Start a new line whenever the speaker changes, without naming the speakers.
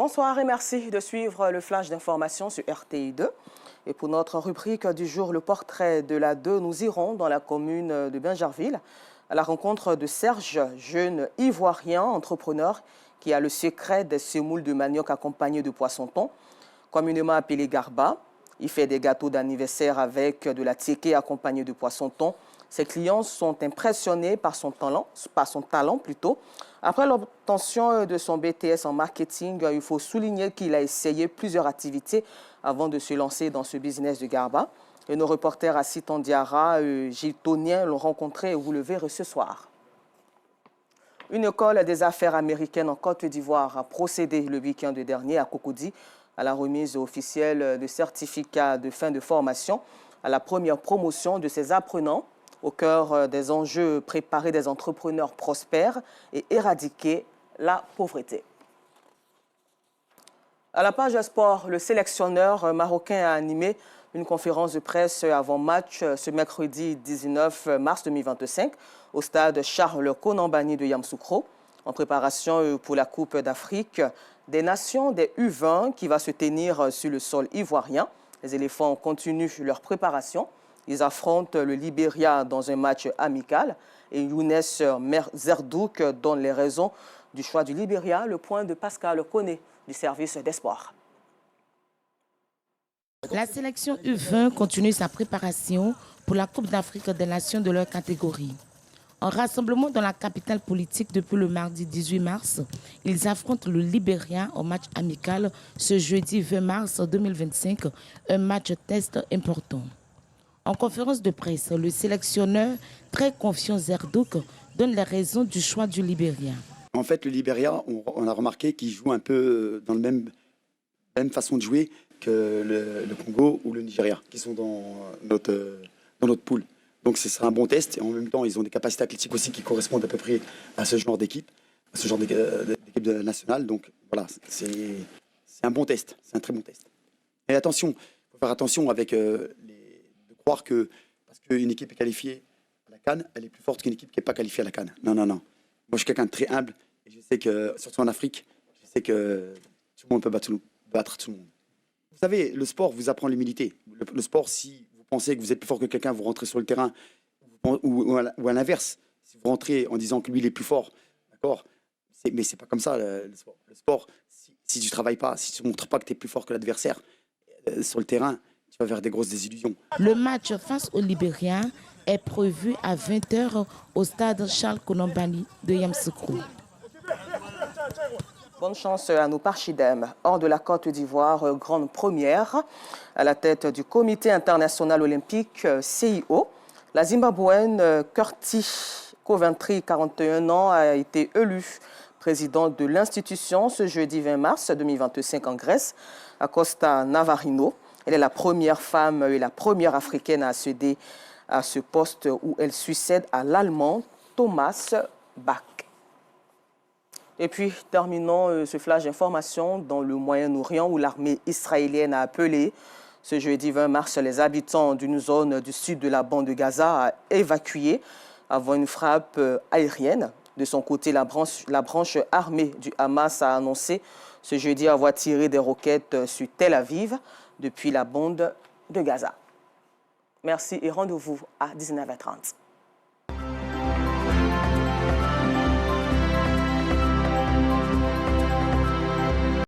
Bonsoir et merci de suivre le flash d'information sur RTI 2. Et pour notre rubrique du jour, le portrait de la 2, nous irons dans la commune de Bingerville à la rencontre de Serge, jeune ivoirien entrepreneur qui a le secret des semoules de manioc accompagnés de poisson-thon, communément appelé garba. Il fait des gâteaux d'anniversaire avec de la tiéké accompagnée de poisson-thon. Ses clients sont impressionnés par son talent plutôt. Après l'obtention de son BTS en marketing, il faut souligner qu'il a essayé plusieurs activités avant de se lancer dans ce business de garba. Et nos reporters Assis Tandiara et Gilles Tonien l'ont rencontré et vous le verrez ce soir. Une école des affaires américaines en Côte d'Ivoire a procédé le week-end dernier à Cocody à la remise officielle de certificats de fin de formation à la première promotion de ses apprenants au cœur des enjeux, préparer des entrepreneurs prospères et éradiquer la pauvreté. À la page sport, le sélectionneur marocain a animé une conférence de presse avant match ce mercredi 19 mars 2025 au stade Charles Konambani de Yamoussoukro en préparation pour la Coupe d'Afrique des Nations des U20 qui va se tenir sur le sol ivoirien. Les éléphants continuent leur préparation. Ils affrontent le Libéria dans un match amical et Younes Zerdouk donne les raisons du choix du Libéria. Le point de Pascal Koné du service des sports.
La sélection U20 continue sa préparation pour la Coupe d'Afrique des Nations de leur catégorie. En rassemblement dans la capitale politique depuis le mardi 18 mars, ils affrontent le Libéria en match amical ce jeudi 20 mars 2025, un match test important. En conférence de presse, le sélectionneur, très confiant Zerdouk, donne les raisons du choix du Libéria.
En fait, le Libéria, on a remarqué qu'il joue un peu dans la même façon de jouer que le Congo ou le Nigeria, qui sont dans notre poule. Donc ce sera un bon test et en même temps, ils ont des capacités athlétiques aussi qui correspondent à peu près à ce genre d'équipe, à ce genre d'équipe nationale. Donc voilà, c'est un bon test, c'est un très bon test. Et attention, il faut faire attention avec de croire que parce qu'une équipe est qualifiée à la CAN, elle est plus forte qu'une équipe qui n'est pas qualifiée à la CAN. Non, non, non. Moi, je suis quelqu'un de très humble et je sais que, surtout en Afrique, je sais que tout le monde peut battre tout le monde. Vous savez, le sport vous apprend l'humilité. Le sport, si vous pensez que vous êtes plus fort que quelqu'un, vous rentrez sur le terrain, ou à l'inverse, si vous rentrez en disant que lui, il est plus fort, d'accord, mais c'est pas comme ça le sport. Le sport, si tu travailles pas, si tu ne montres pas que tu es plus fort que l'adversaire sur le terrain, tu vas vers des grosses désillusions.
Le match face au Libéria est prévu à 20 h au stade Charles Konambani de Yamoussoukro.
Bonne chance à nos Parchidem. Hors de la Côte d'Ivoire, grande première à la tête du Comité international olympique CIO. La Zimbabwéenne Curtis Coventry, 41 ans, a été élue présidente de l'institution ce jeudi 20 mars 2025 en Grèce, à Costa Navarino. Elle est la première femme et la première africaine à accéder à ce poste où elle succède à l'Allemand Thomas Bach. Et puis, terminons ce flash d'information dans le Moyen-Orient où l'armée israélienne a appelé ce jeudi 20 mars les habitants d'une zone du sud de la bande de Gaza à évacuer avant une frappe aérienne. De son côté, la branche armée du Hamas a annoncé ce jeudi avoir tiré des roquettes sur Tel Aviv depuis la bande de Gaza. Merci et rendez-vous à 19 h 30.